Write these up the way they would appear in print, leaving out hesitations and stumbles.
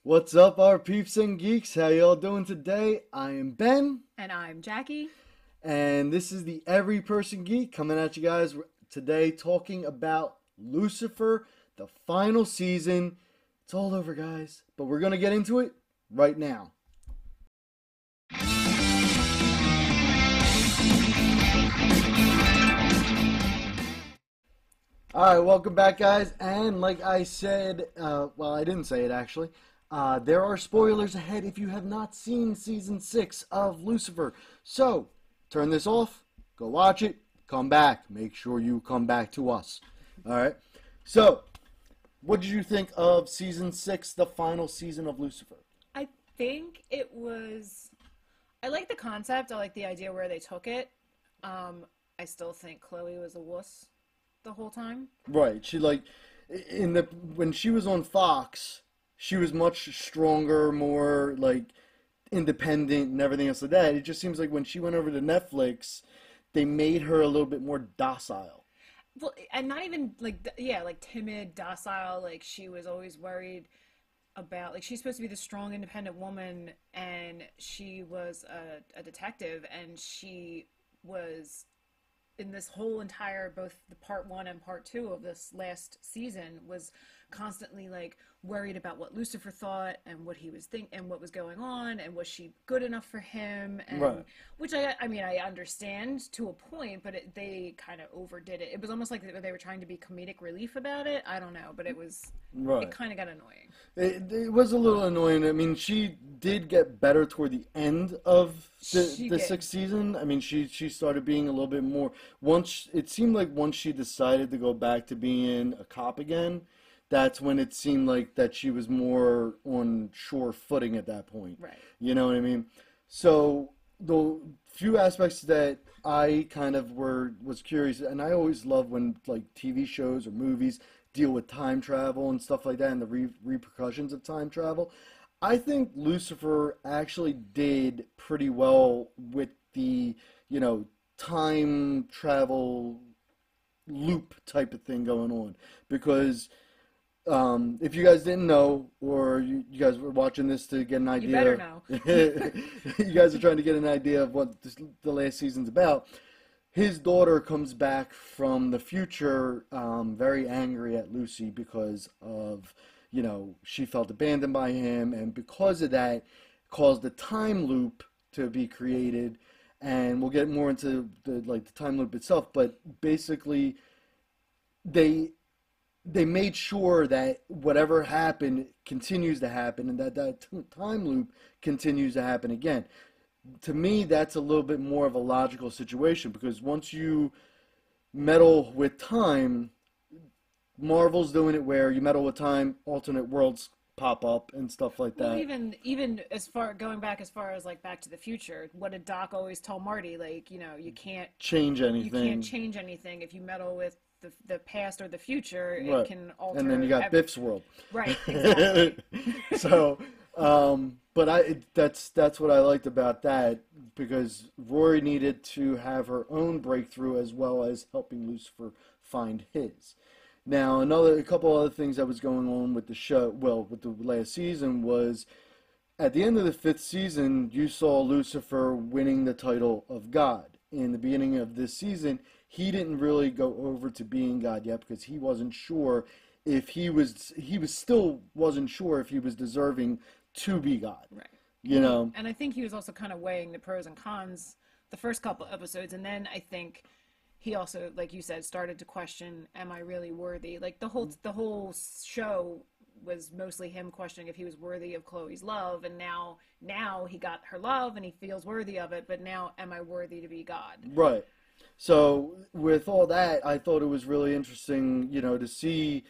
What's up, our peeps and geeks? How y'all doing today? I am Ben, And I'm Jackie. and this is the Every Person Geek coming at you guys today talking about Lucifer, the final season. It's all over, guys, but we're gonna get into it right now. All right, welcome back, guys. And like I said, well, I didn't say it actually. There are spoilers ahead if you have not seen season 6 of Lucifer. So, turn this off, go watch it, come back. Make sure you come back to us. All right. So, what did you think of season 6, the final season of Lucifer? I think it was. I like the concept. I like the idea where they took it. I still think Chloe was a wuss the whole time. Right. She like in the when she was on Fox, she was much stronger, more like independent and everything else like that. It just seems like when she went over to Netflix, they made her a little bit more docile. Well, and not even like yeah, like timid, docile. Like she was always worried about like she's supposed to be the strong, independent woman, and she was a detective, and she was in this whole entire both the part one and part two of this last season was constantly like worried about what Lucifer thought and what he was think and what was going on and was she good enough for him and Right. which I mean I understand to a point but they kind of overdid it. It was almost like they were trying to be comedic relief about it. I don't know, but it Right. kind of got annoying. It was a little annoying. I mean, she did get better toward the end of She the did. sixth season. I mean, she started being a little bit more. Once it seemed like once she decided to go back to being a cop again, that's when it seemed like that she was more on sure footing at that point. Right. You know what I mean? So the few aspects that I kind of was curious, and I always love when like TV shows or movies deal with time travel and stuff like that, and the repercussions of time travel. I think Lucifer actually did pretty well with the you know time travel loop type of thing going on because if you guys didn't know, or you guys were watching this to get an You better idea, know. you guys are trying to get an idea of what the last season's about. His daughter comes back from the future, very angry at Lucy because of, she felt abandoned by him, and because of that, caused a time loop to be created. And we'll get more into the time loop itself, but basically, they they made sure that whatever happened continues to happen and that time loop continues to happen again. To me, that's a little bit more of a logical situation because once you meddle with time, Marvel's doing it where you meddle with time, alternate worlds pop up and stuff like Well, that. even as far going back as far as like Back to the Future, what did Doc always tell Marty? Like, Change you can't anything. change anything if you meddle with the past or the future. It Right. can And then you alter got Biff's world. right, exactly. So, but that's what I liked about that because Rory needed to have her own breakthrough as well as helping Lucifer find his. Now, a couple other things that was going on with the show, well, with the last season was at the end of the fifth season, you saw Lucifer winning the title of God. In the beginning of this season, he didn't really go over to being God yet because he wasn't sure if he was still wasn't sure if he was deserving to be God. Right. You know, And I think he was also kind of weighing the pros and cons the first couple episodes, and then I think he also, like you said, started to question, "Am I really worthy?" Like the whole show was mostly him questioning if he was worthy of Chloe's love, and now he got her love and he feels worthy of it. But now, am I worthy to be God? right. So with all that, I thought it was really interesting, to see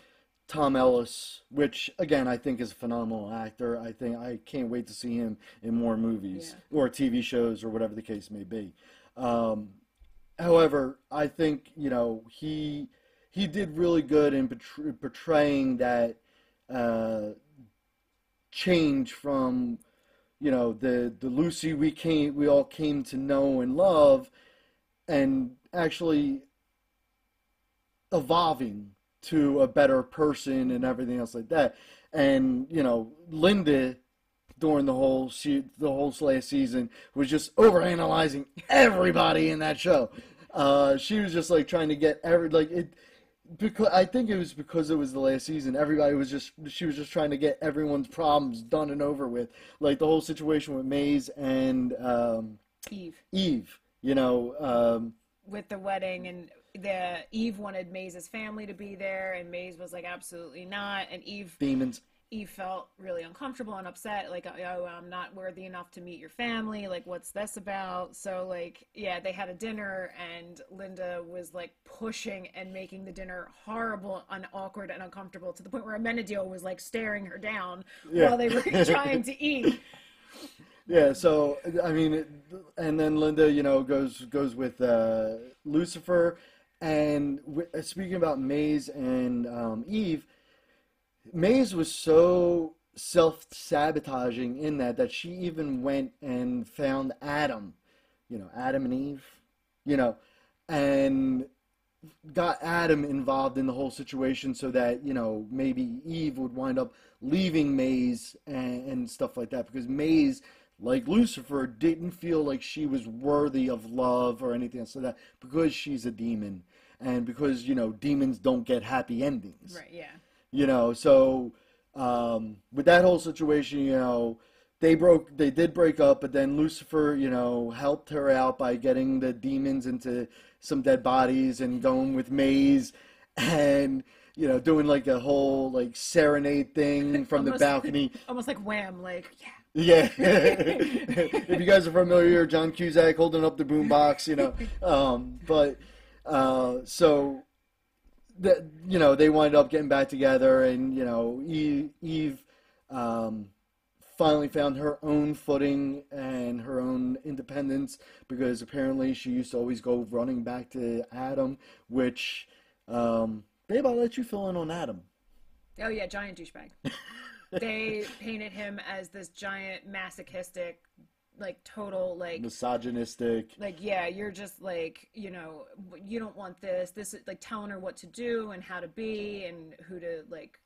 Tom Ellis, which again I think is a phenomenal actor. I think I can't wait to see him in more movies Yeah. or TV shows or whatever the case may be. Um, However, I think he did really good in portraying that uh, change from the Lucy we all came to know and love, and actually evolving to a better person and everything else like that. And Linda during the whole last season was just overanalyzing everybody in that show. She was just like trying to get every like it because I think it was because it was the last season. Everybody was just she was just trying to get everyone's problems done and over with. Like the whole situation with Maze and Eve. Eve. With the wedding, and the Eve wanted Maze's family to be there, and Maze was like, absolutely not. And Demons. Eve felt really uncomfortable and upset, like, oh, I'm not worthy enough to meet your family. Like, what's this about? So, like, yeah, they had a dinner, and Linda was like pushing and making the dinner horrible and awkward and uncomfortable to the point where Amenadiel was like staring her down while they were trying to eat. Yeah, so I mean, and then Linda, goes with Lucifer, and speaking about Maze and Eve, Maze was so self-sabotaging in that she even went and found Adam, Adam and Eve, you know, and got Adam involved in the whole situation so that, maybe Eve would wind up leaving Maze and stuff like that because Maze, like Lucifer, didn't feel like she was worthy of love or anything else like that because she's a demon and because, demons don't get happy endings. Right, yeah. So with that whole situation, they did break up, but then Lucifer, helped her out by getting the demons into some dead bodies and going with Maze and, doing like a whole like serenade thing from the balcony. Almost like Wham, like, yeah. Yeah. If you guys are familiar, John Cusack holding up the boombox, so that they wind up getting back together, and Eve finally found her own footing and her own independence because apparently she used to always go running back to Adam, which babe, I'll let you fill in on Adam. Oh yeah, giant douchebag. They painted him as this giant masochistic, like total like misogynistic, like, yeah, you're just like, you don't want this is like telling her what to do and how to be and who to like,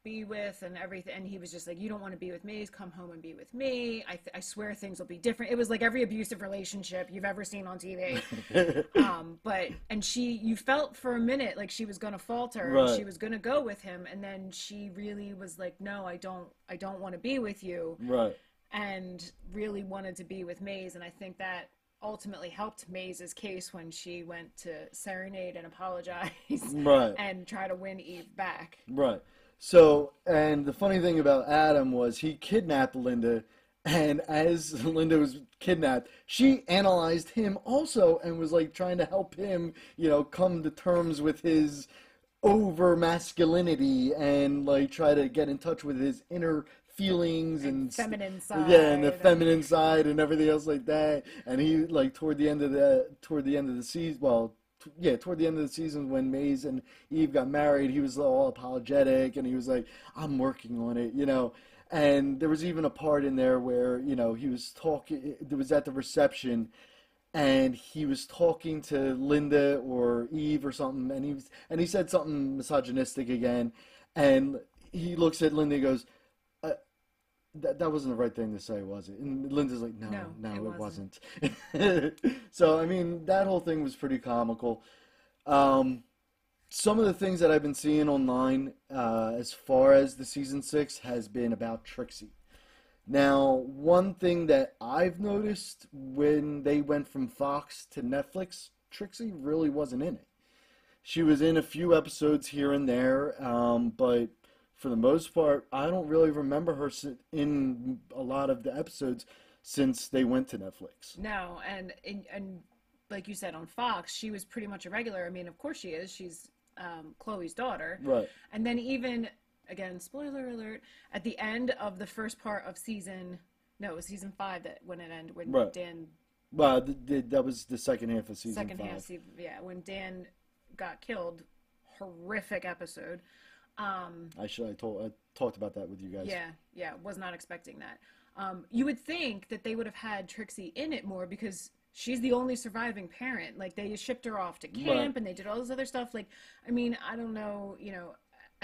be with and everything. And he was just like, you don't want to be with me, come home and be with me. I swear things will be different. It was like every abusive relationship you've ever seen on TV. And you felt for a minute like she was gonna falter, right, and she was gonna go with him, and then she really was like, no, I don't want to be with you, right, and really wanted to be with Maze. And I think that ultimately helped Maze's case when she went to serenade and apologize, right, and try to win Eve back. Right. So, and the funny thing about Adam was he kidnapped Linda, and as Linda was kidnapped, she analyzed him also and was like trying to help him, come to terms with his over masculinity and like try to get in touch with his inner feelings and feminine side. Yeah, and the feminine side and everything else like that. And he like toward the end of the season, toward the end of the season when Maze and Eve got married, he was all apologetic and he was like, I'm working on it, And there was even a part in there where, he was talking, it was at the reception, and he was talking to Linda or Eve or something, and he said something misogynistic again, and he looks at Linda and goes, that wasn't the right thing to say, was it? And Linda's like, no, it wasn't. So, I mean, that whole thing was pretty comical. Some of the things that I've been seeing online as far as the season 6 has been about Trixie. Now, one thing that I've noticed when they went from Fox to Netflix, Trixie really wasn't in it. She was in a few episodes here and there, but for the most part, I don't really remember her in a lot of the episodes since they went to Netflix. No, and like you said, on Fox, she was pretty much a regular. I mean, of course she is. She's Chloe's daughter. Right. And then even, again, spoiler alert, at the end of the first part of season 5 that when it ended, when right. Dan... Well, that was the second half of season 5. Yeah, when Dan got killed. Horrific episode. I talked about that with you guys. Yeah, was not expecting that. You would think that they would have had Trixie in it more because she's the only surviving parent. Like, they shipped her off to camp, right, and they did all this other stuff. Like, I mean, I don't know,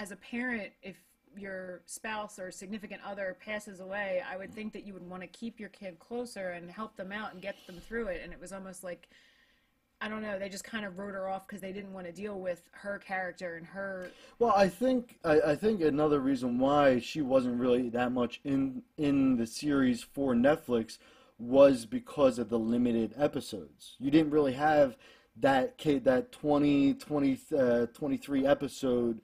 as a parent, if your spouse or significant other passes away, I would think that you would want to keep your kid closer and help them out and get them through it. And it was almost like, I don't know, they just kind of wrote her off because they didn't want to deal with her character and her. Well, I think another reason why she wasn't really that much in the series for Netflix was because of the limited episodes. You didn't really have that 23 episode,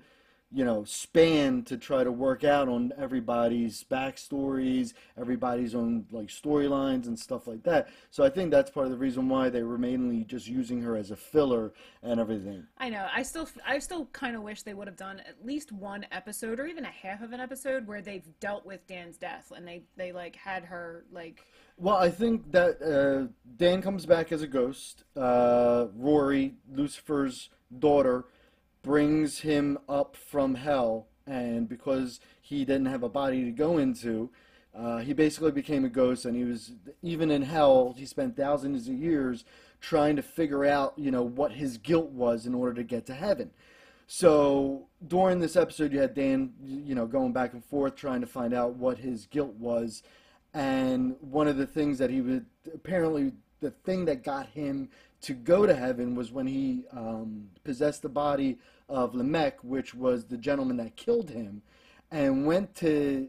span to try to work out on everybody's backstories, everybody's own like storylines and stuff like that. So I think that's part of the reason why they were mainly just using her as a filler and everything. I know. I still kind of wish they would have done at least one episode or even a half of an episode where they've dealt with Dan's death and they like had her like. Well, I think that Dan comes back as a ghost. Rory, Lucifer's daughter, brings him up from hell, and because he didn't have a body to go into, he basically became a ghost, and he was, even in hell, he spent thousands of years trying to figure out, what his guilt was in order to get to heaven. So during this episode, you had Dan, going back and forth trying to find out what his guilt was, and one of the things that he would, apparently the thing that got him to go to heaven was when he possessed the body of Lamech, which was the gentleman that killed him, and went to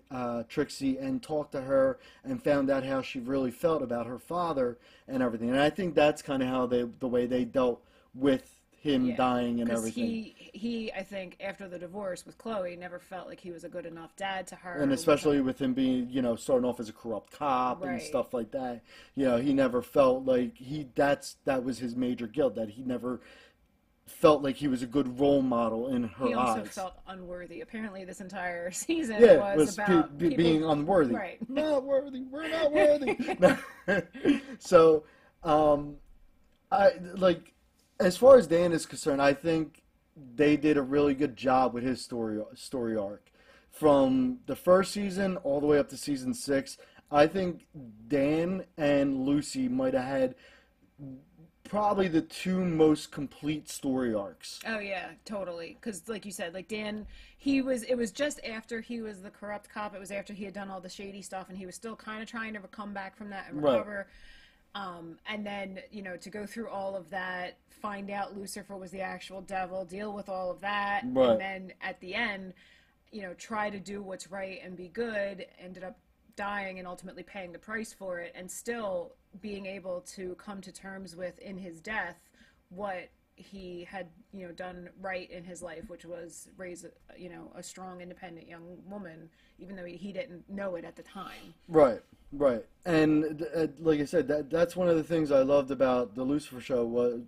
Trixie and talked to her and found out how she really felt about her father and everything. And I think that's kind of how the way they dealt with him dying and everything. He I think after the divorce with Chloe never felt like he was a good enough dad to her, and especially with him being, starting off as a corrupt cop and stuff like that. He never felt like that was his major guilt, that he never felt like he was a good role model in her eyes. He also felt unworthy. Apparently this entire season was about being unworthy. Right. Not worthy. We're not worthy. So, I like, as far as Dan is concerned, I think they did a really good job with his story arc. From the first season all the way up to season 6, I think Dan and Lucy might have had probably the two most complete story arcs. Oh yeah, totally. Because like you said, like Dan, it was just after he was the corrupt cop. It was after he had done all the shady stuff, and he was still kind of trying to come back from that and recover. Right. And then, to go through all of that, find out Lucifer was the actual devil, deal with all of that, right. And then at the end, try to do what's right and be good, ended up dying and ultimately paying the price for it, and still being able to come to terms with, in his death, what he had, done right in his life, which was raise, a strong, independent young woman, even though he didn't know it at the time. Right. Right, and like I said, that's one of the things I loved about the Lucifer show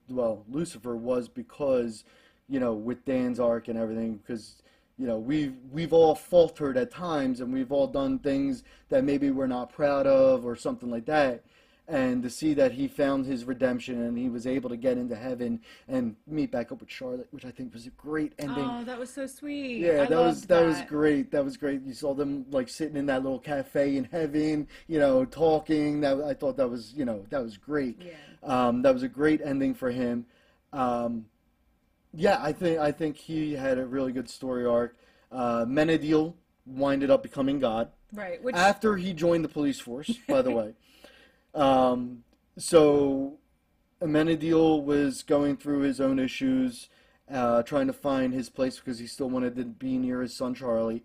Lucifer was because, with Dan's arc and everything, because, we've all faltered at times, and we've all done things that maybe we're not proud of or something like that. And to see that he found his redemption and he was able to get into heaven and meet back up with Charlotte, which I think was a great ending. Oh, that was so sweet. Yeah, that was great. That was great. You saw them like sitting in that little cafe in heaven, talking. I thought that was, that was great. Yeah. That was a great ending for him. Yeah, I think he had a really good story arc. Menadil winded up becoming God. Right. After he joined the police force, by the way. So Amenadiel was going through his own issues, trying to find his place because he still wanted to be near his son Charlie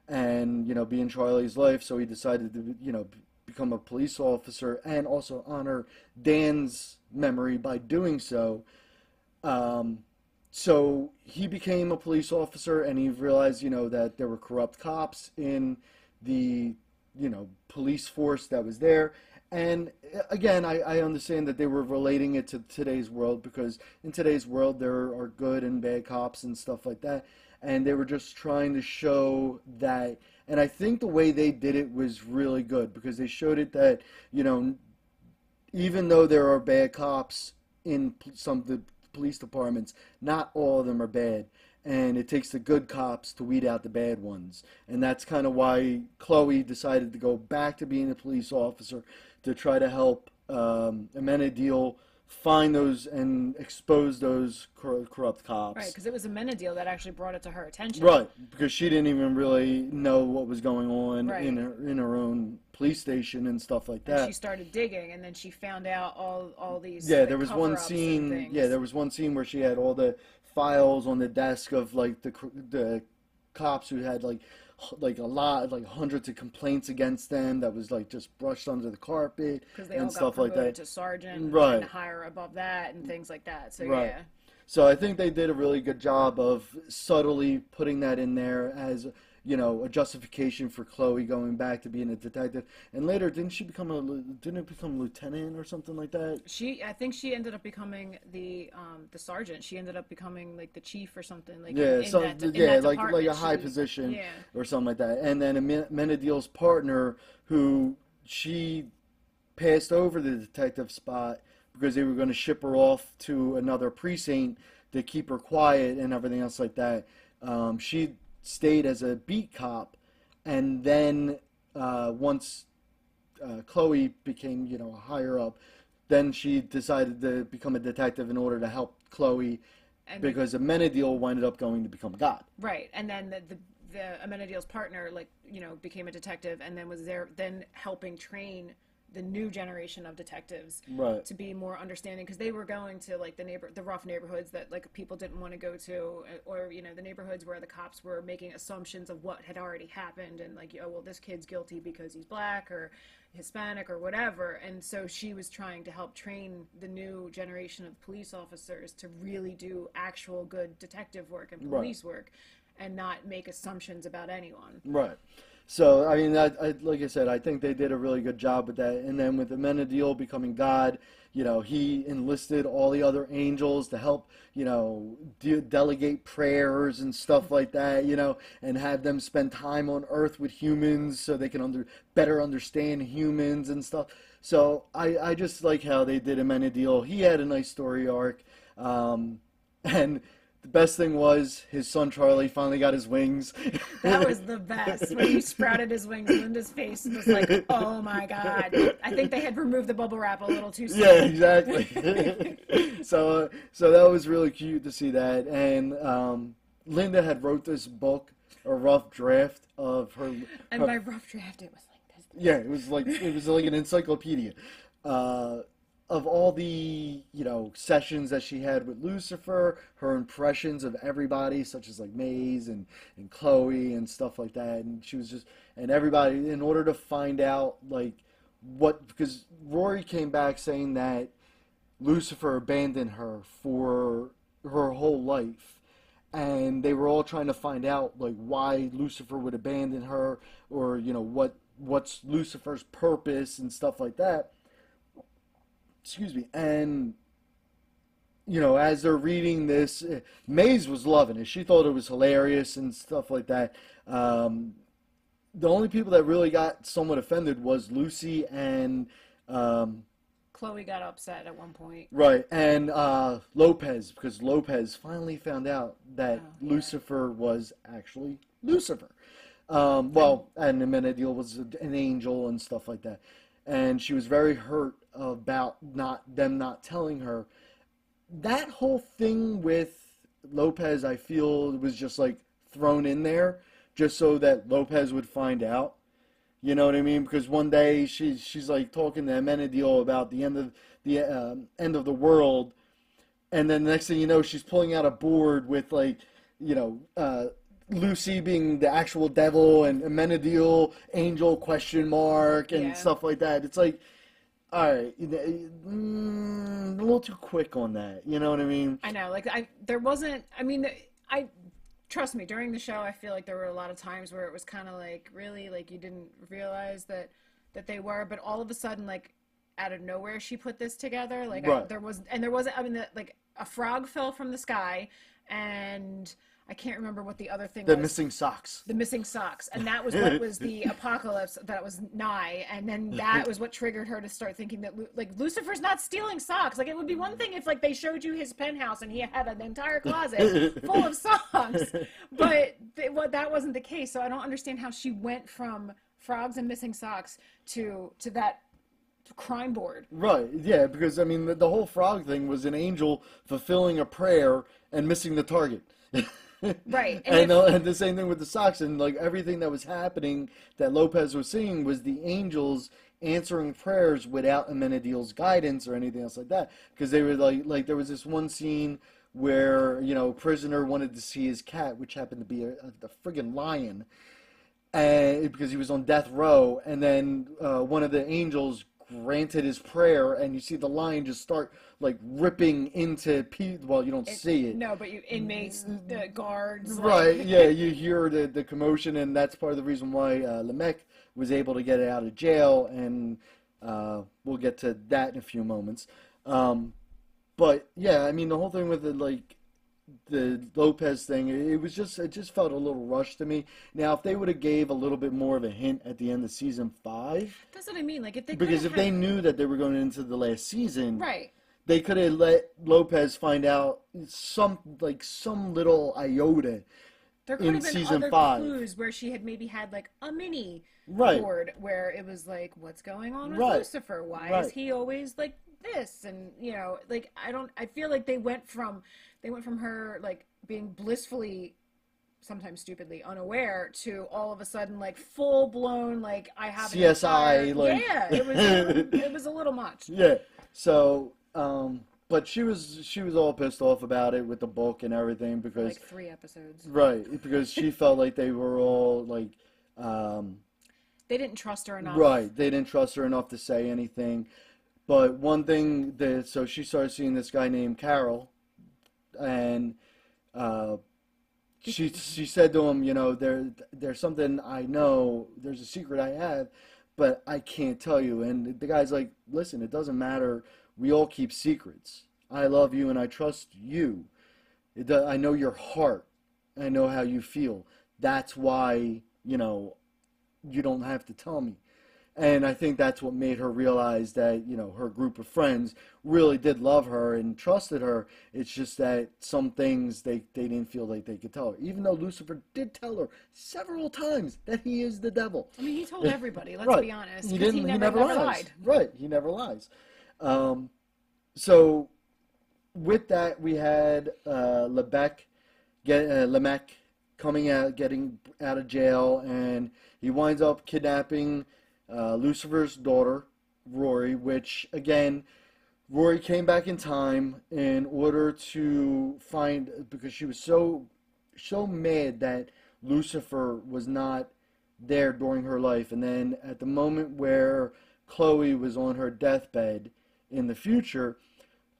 and, be in Charlie's life. So he decided to, become a police officer and also honor Dan's memory by doing so. So he became a police officer, and he realized, that there were corrupt cops in the, police force that was there. And again, I understand that they were relating it to today's world, because in today's world there are good and bad cops and stuff like that. And they were just trying to show that. And I think the way they did it was really good, because they showed it that, even though there are bad cops in some of the police departments, not all of them are bad. And it takes the good cops to weed out the bad ones. And that's kind of why Chloe decided to go back to being a police officer, to try to help Amenadiel find those and expose those corrupt Right, cops. because it was Amenadiel that actually brought it to her attention. Right, because she didn't even really know what was going on Right. in her own police station and stuff like And she that. started digging, and then she found out all these Yeah, like there was one cover-ups and scene. Yeah, things. there was one scene where she had all the files on the desk of like the cops who had like a lot, like hundreds of complaints against them that was like just brushed under the carpet Because they all and got stuff like promoted that. to sergeant and Right, higher above that and things like that. So right. yeah, So I think they did a really good job of subtly putting that in there as, a justification for Chloe going back to being a detective. And later, didn't it become lieutenant or something like that? I think she ended up becoming the sergeant. She ended up becoming like the chief or something like Yeah, in that like a department. high She position yeah. or something like that. And then Menadiel's partner, who she passed over the detective spot because they were going to ship her off to another precinct to keep her quiet and everything else like that. She stayed as a beat cop, and then once Chloe became, higher up, then she decided to become a detective in order to help Chloe And then because Amenadiel winded up going to become God. right, and then the Amenadiel's partner became a detective and then was there then helping train the new generation of detectives Right. to be more understanding because they were going to like the rough neighborhoods that like people didn't want to go to, or the neighborhoods where the cops were making assumptions of what had already happened and like, oh well, this kid's guilty because he's black or Hispanic or whatever. And so she was trying to help train the new generation of police officers to really do actual good detective work and Right. police work and not make assumptions about anyone. Right. So, I mean, like I said, I think they did a really good job with that. And then with Amenadiel becoming God, he enlisted all the other angels to help, delegate prayers and stuff like that, and have them spend time on Earth with humans so they can better understand humans and stuff. So I just like how they did Amenadiel. He had a nice story arc. And the best thing was his son Charlie finally got his wings. That was the best. When he sprouted his wings, Linda's face was like, oh my God. I think they had removed the bubble wrap a little too soon. Yeah, exactly. So that was really cute to see that. And Linda had wrote this book, a rough draft of her. And her my rough draft, it was like this. Yeah, it was like an encyclopedia. Of all the sessions that she had with Lucifer, her impressions of everybody, such as like Maze and Chloe and stuff like that, and she was just and everybody in order to find out like what because Rory came back saying that Lucifer abandoned her for her whole life, and they were all trying to find out like why Lucifer would abandon her or what's Lucifer's purpose and stuff like that. Excuse me. And as they're reading this, Maze was loving it. She thought it was hilarious and stuff like that. The only people that really got somewhat offended was Lucy and Chloe got upset at one point. right, and Lopez, because Lopez finally found out that Oh, yeah. Lucifer was actually Lucifer. And Amenadiel was an angel and stuff like that. And she was very hurt about not telling her. That whole thing with Lopez, I feel, was just like thrown in there just so that Lopez would find out. You know what I mean? Because one day she's like talking to Amenadiel about the end of the world, and then the next thing you know, she's pulling out a board with like, Lucy being the actual devil and Amenadiel angel question mark and Yeah. stuff like that. It's like, all right, a little too quick on that. You know what I mean? I know, like I trust me, during the show I feel like there were a lot of times where it was kind of like really like you didn't realize that they were, but all of a sudden like out of nowhere she put this together. Like Right. there wasn't like a frog fell from the sky, and I can't remember what the other thing The was. missing socks. The missing socks, and that was what was the apocalypse that was nigh, and then that was what triggered her to start thinking that Lucifer's not stealing socks. Like it would be one thing if like they showed you his penthouse and he had an entire closet full of socks, but that wasn't the case. So I don't understand how she went from frogs and missing socks to that crime board. Right, yeah, because I mean the whole frog thing was an angel fulfilling a prayer and missing the target. Right. And And, if and the same thing with the socks, and like everything that was happening that Lopez was seeing was the angels answering prayers without Amenadiel's guidance or anything else like that. Because they were like there was this one scene where a prisoner wanted to see his cat, which happened to be a friggin' lion, and because he was on death row, and then one of the angels granted his prayer, and you see the lion just start like ripping into well, you don't see it. no, but you inmates, the guards, Right, like yeah, you hear the commotion, and that's part of the reason why Lamech was able to get out of jail, and we'll get to that in a few moments. But yeah, I mean the whole thing with the Lopez thing, it just felt a little rushed to me. Now, if they would have gave a little bit more of a hint at the end of season 5, that's what I mean. Like if they could because have if they had, knew that they were going into the last season, right. they could have let Lopez find out some little iota There could in have been season other 5. clues where she had maybe had like a mini Right. board where it was like, what's going on with Right. Lucifer? Why Right. is he always like this? And like I feel like they went from her like being blissfully, sometimes stupidly unaware, to all of a sudden like full blown like I have an CSI, entire, like yeah, it was a little much. yeah. So, but she was all pissed off about it with the book and everything For because like 3 episodes. right, because she felt like they were all like They didn't trust her enough. right, they didn't trust her enough to say anything. But one thing that so she started seeing this guy named Carol, and uh, she said to him, there's something I know, there's a secret I have, but I can't tell you. And the guy's like, listen, it doesn't matter. We all keep secrets. I love you and I trust you. I know your heart. I know how you feel. That's why, you don't have to tell me. And I think that's what made her realize that, her group of friends really did love her and trusted her. It's just that some things they didn't feel like they could tell her. Even though Lucifer did tell her several times that he is the devil. I mean, he told everybody, let's Right. be honest. He 'Cause didn't. He never never lies. lied. Right. He never lies. So with that, we had Lamech coming out, getting out of jail, and he winds up kidnapping Lucifer's daughter, Rory, which, again, Rory came back in time in order to find, because she was so mad that Lucifer was not there during her life. And then at the moment where Chloe was on her deathbed in the future,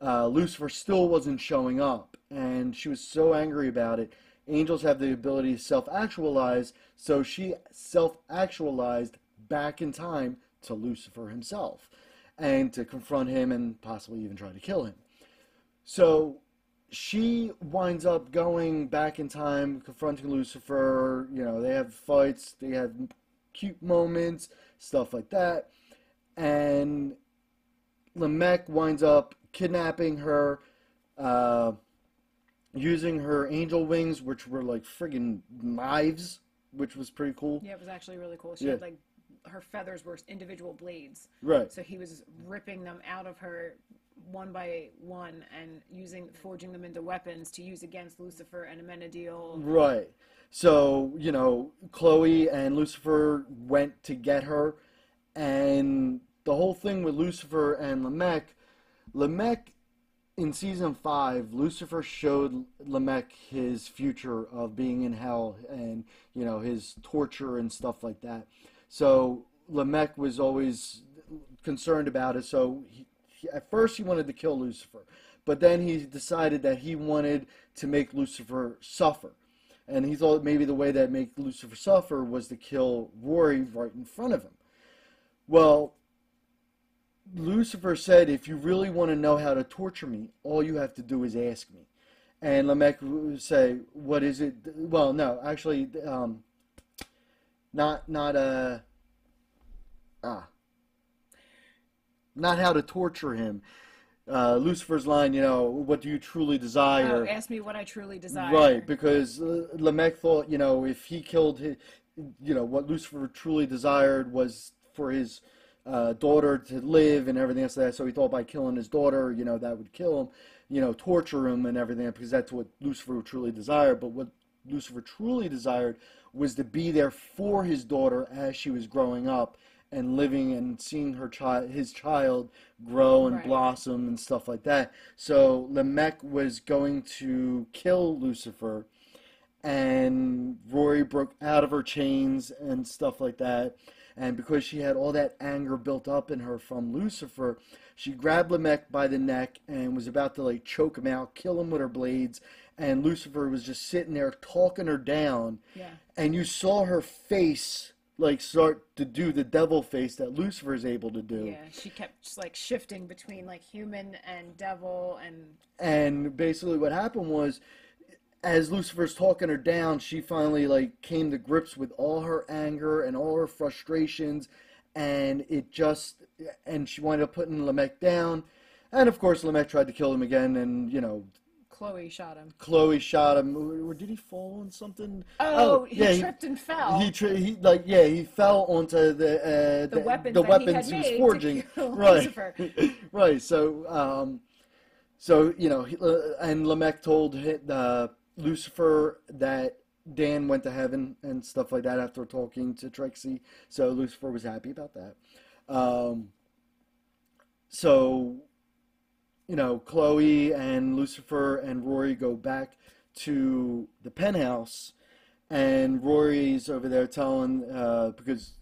Lucifer still wasn't showing up. And she was so angry about it. Angels have the ability to self-actualize, so she self-actualized back in time to Lucifer himself and to confront him and possibly even try to kill him. So she winds up going back in time, confronting Lucifer. They have fights, they have cute moments, stuff like that. And Lamech winds up kidnapping her, using her angel wings, which were like friggin' knives, which was pretty cool. Yeah, it was actually really cool. She Yeah. had like her feathers were individual blades. Right. So he was ripping them out of her one by one and forging them into weapons to use against Lucifer and Amenadiel. Right. So, Chloe and Lucifer went to get her, and the whole thing with Lucifer and Lamech in season 5, Lucifer showed Lamech his future of being in hell and, his torture and stuff like that. So Lamech was always concerned about it. So at first he wanted to kill Lucifer, but then he decided that he wanted to make Lucifer suffer. And he thought maybe the way that make Lucifer suffer was to kill Rory right in front of him. Well, Lucifer said, if you really want to know how to torture me, all you have to do is ask me. And Lamech would say, what is it? Well, no, actually, not how to torture him. Lucifer's line, what do you truly desire? Oh, ask me what I truly desire. Right, because Lamech thought, if he killed his, what Lucifer truly desired was for his daughter to live and everything else like that. So he thought by killing his daughter, that would kill him, torture him and everything, because that's what Lucifer truly desired. But what Lucifer truly desired was to be there for his daughter as she was growing up and living and seeing his child grow and Right. blossom and stuff like that. So Lamech was going to kill Lucifer, and Rory broke out of her chains and stuff like that. And because she had all that anger built up in her from Lucifer, she grabbed Lamech by the neck and was about to like choke him out, kill him with her blades. And Lucifer was just sitting there talking her down. Yeah. And you saw her face like start to do the devil face that Lucifer is able to do. Yeah, she kept just like shifting between like human and devil and And basically what happened was, as Lucifer's talking her down, she finally like came to grips with all her anger and all her frustrations, and she wound up putting Lamech down, and of course Lamech tried to kill him again, and Chloe shot him. Chloe shot him, or did he fall on something? Oh, yeah, he tripped and fell. He fell onto The weapons the that weapons he he had was made forging, to kill right, Lucifer. right. So and Lamech told Lucifer that Dan went to heaven and stuff like that after talking to Trixie. So Lucifer was happy about that. So Chloe and Lucifer and Rory go back to the penthouse, and Rory's over there telling, because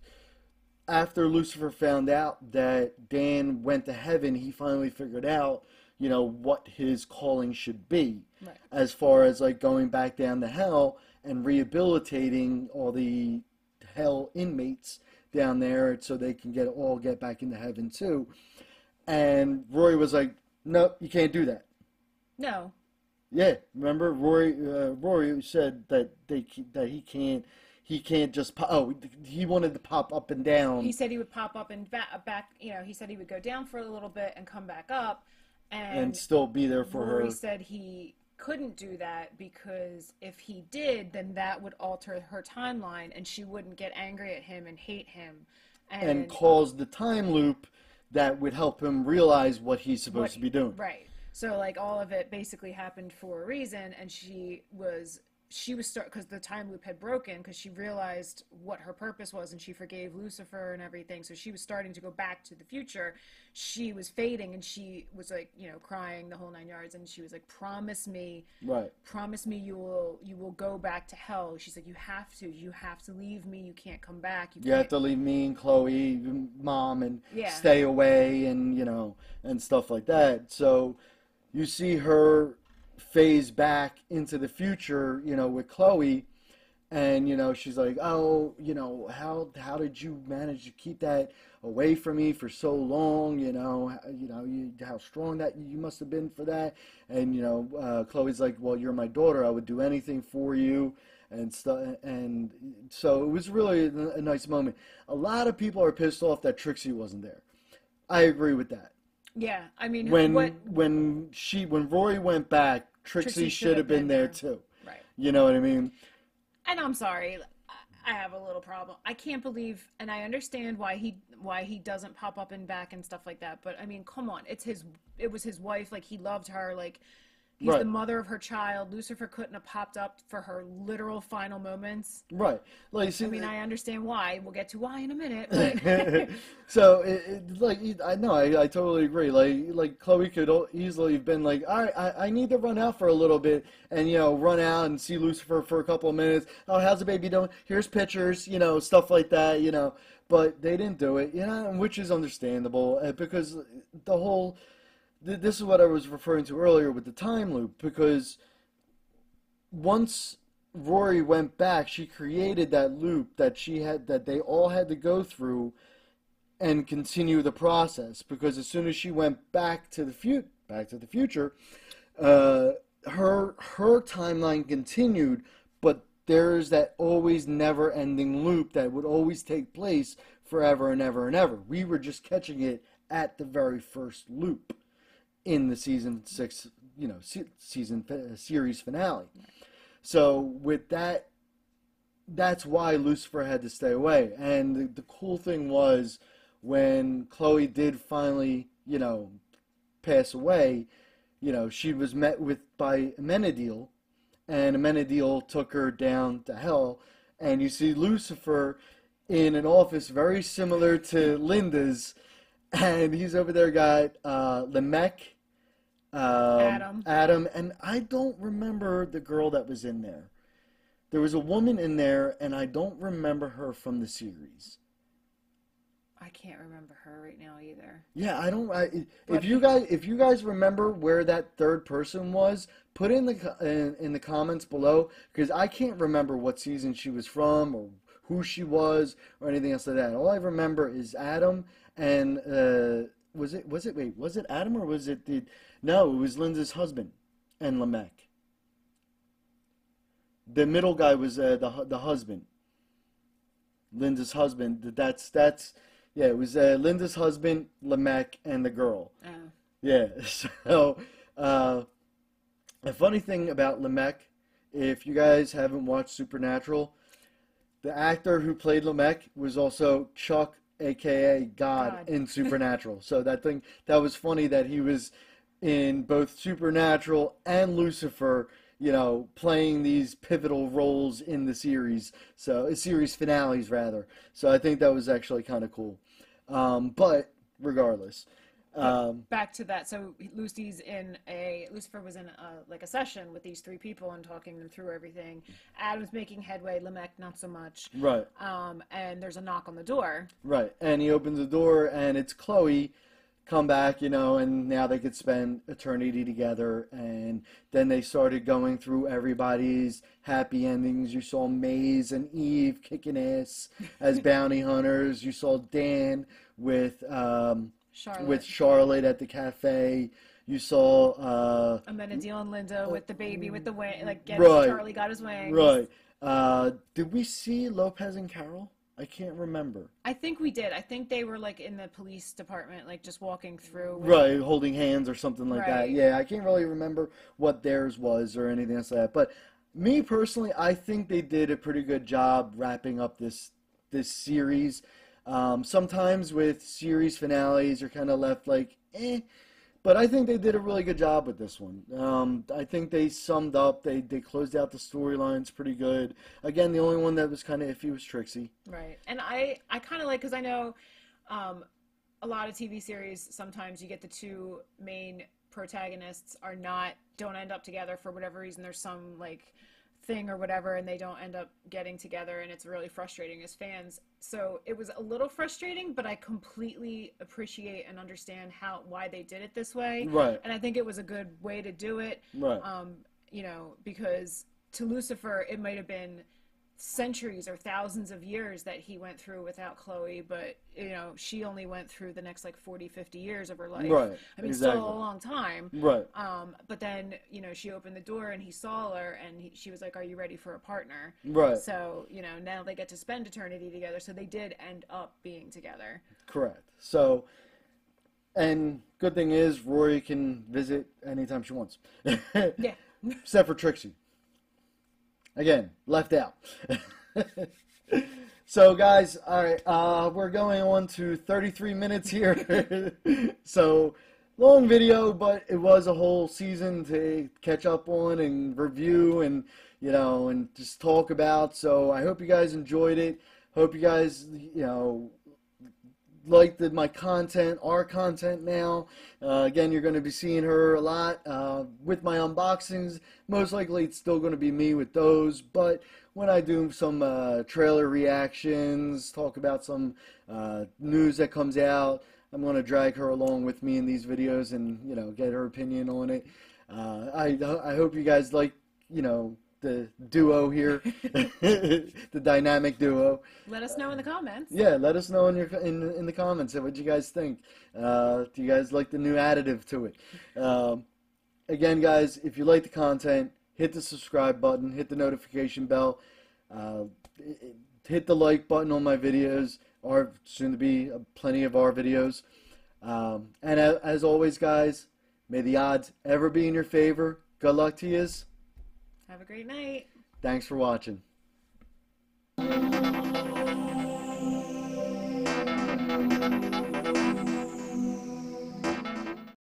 after Lucifer found out that Dan went to heaven, he finally figured out, what his calling should be, Right. as far as like going back down to hell and rehabilitating all the hell inmates down there so they can all get back into heaven too. And Rory was like, "Nope, you can't do that." No. Yeah, remember Rory said that he can't just he wanted to pop up and down. He said he would pop up and back, he said he would go down for a little bit and come back up. And still be there for her. Rory said he couldn't do that because if he did, then that would alter her timeline and she wouldn't get angry at him and hate him. And cause the time loop that would help him realize what he's supposed to be doing. Right. So like all of it basically happened for a reason, and she was because the time loop had broken because she realized what her purpose was and she forgave Lucifer and everything. So she was starting to go back to the future. She was fading and she was like, crying the whole 9 yards, and she was like, promise me, right? Promise me you will go back to hell. She's like, you have to leave me. You can't come back. You have to leave me and Chloe, mom, and Yeah. stay away, and and stuff like that. So you see her phase back into the future, with Chloe, and she's like, "Oh, how did you manage to keep that away from me for so long? How strong that you must have been for that." And Chloe's like, "Well, you're my daughter. I would do anything for you." And stuff, and so it was really a nice moment. A lot of people are pissed off that Trixie wasn't there. I agree with that. Yeah, I mean, when Rory went back, Trixie should have been there too. Right. You know what I mean? And I'm sorry, I have a little problem. I can't believe, and I understand why he doesn't pop up and back and stuff like that. But I mean, come on, it was his wife. Like, he loved her. Like, he's Right. the mother of her child. Lucifer couldn't have popped up for her literal final moments. Right. Like, see, I mean, I understand why. We'll get to why in a minute. But so I know I totally agree. Like Chloe could easily have been like, all right, I need to run out for a little bit and run out and see Lucifer for a couple of minutes. Oh, how's the baby doing? Here's pictures, stuff like that, But they didn't do it, which is understandable because the whole. This is what I was referring to earlier with the time loop, because once Rory went back, she created that loop that they all had to go through and continue the process. Because as soon as she went back to the future, her timeline continued, but there's that always never-ending loop that would always take place forever and ever and ever. We were just catching it at the very first loop in the season 6, series finale. So with that, that's why Lucifer had to stay away. And the cool thing was when Chloe did finally, pass away, she was met with by Amenadiel, and Amenadiel took her down to hell, and you see Lucifer in an office very similar to Linda's, and he's over there got Lamech, Adam. Adam, and I don't remember the girl that was in there. There was a woman in there, and I don't remember her from the series. I can't remember her right now either. Yeah, I don't. If you guys remember where that third person was, put in the comments below, because I can't remember what season she was from or who she was or anything else like that. All I remember is Adam and was it Adam or was it no, it was Linda's husband and Lamech. The middle guy was the husband. Linda's husband. That's yeah, it was Linda's husband, Lamech, and the girl. Oh. Yeah. So a funny thing about Lamech, if you guys haven't watched Supernatural, the actor who played Lamech was also Chuck, aka God, in Supernatural. So that was funny that he was in both Supernatural and Lucifer, playing these pivotal roles in the series. So, series finales, rather. So, I think that was actually kind of cool. But, regardless. Back to that. So, Lucifer was in a session with these three people and talking them through everything. Adam's making headway, Lamech not so much. Right. And there's a knock on the door. Right. And he opens the door, and it's Chloe. Come back, and now they could spend eternity together. And then they started going through everybody's happy endings. You saw Maze and Eve kicking ass as bounty hunters. You saw Dan with Charlotte at the cafe. You saw Amenadiel and Linda with the baby with the wing, right, Charlie got his wings. Right. Did we see Lopez and Carol? I can't remember. I think we did. I think they were in the police department, just walking through. Right, holding hands or something like that. Right. Yeah, I can't really remember what theirs was or anything else like that. But me personally, I think they did a pretty good job wrapping up this series. Sometimes with series finales, you're kind of left eh. But I think they did a really good job with this one. I think they summed up, they closed out the storylines pretty good. Again, the only one that was kind of iffy was Trixie. Right. And I kind of because I know a lot of TV series, sometimes you get the two main protagonists don't end up together for whatever reason. There's some thing or whatever, and they don't end up getting together, and it's really frustrating as fans. So it was a little frustrating, but I completely appreciate and understand why they did it this way. Right. And I think it was a good way to do it. Right. Because to Lucifer, it might have been centuries or thousands of years that he went through without Chloe, but she only went through the next 40, 50 years of her life. Right. I mean, exactly. Still a long time. Right. But then she opened the door and he saw her, and she was like, "Are you ready for a partner?" Right. So now they get to spend eternity together. So they did end up being together. Correct. So, and good thing is Rory can visit anytime she wants. Yeah. Except for Trixie. Again, left out. So, guys, all right, we're going on to 33 minutes here. So, long video, but it was a whole season to catch up on and review and, and just talk about. So, I hope you guys enjoyed it. Hope you guys, like my content, our content now. Again, you're going to be seeing her a lot with my unboxings. Most likely it's still going to be me with those, but when I do some trailer reactions, talk about some news that comes out, I'm going to drag her along with me in these videos and, get her opinion on it. I hope you guys like, the duo here, the dynamic duo. Let us know in the comments. Yeah, let us know in the comments what you guys think. Do you guys like the new additive to it? Again, guys, if you like the content, hit the subscribe button, hit the notification bell, hit the like button on my videos, or soon to be plenty of our videos. And as always, guys, may the odds ever be in your favor. Good luck to you. Have a great night. Thanks for watching.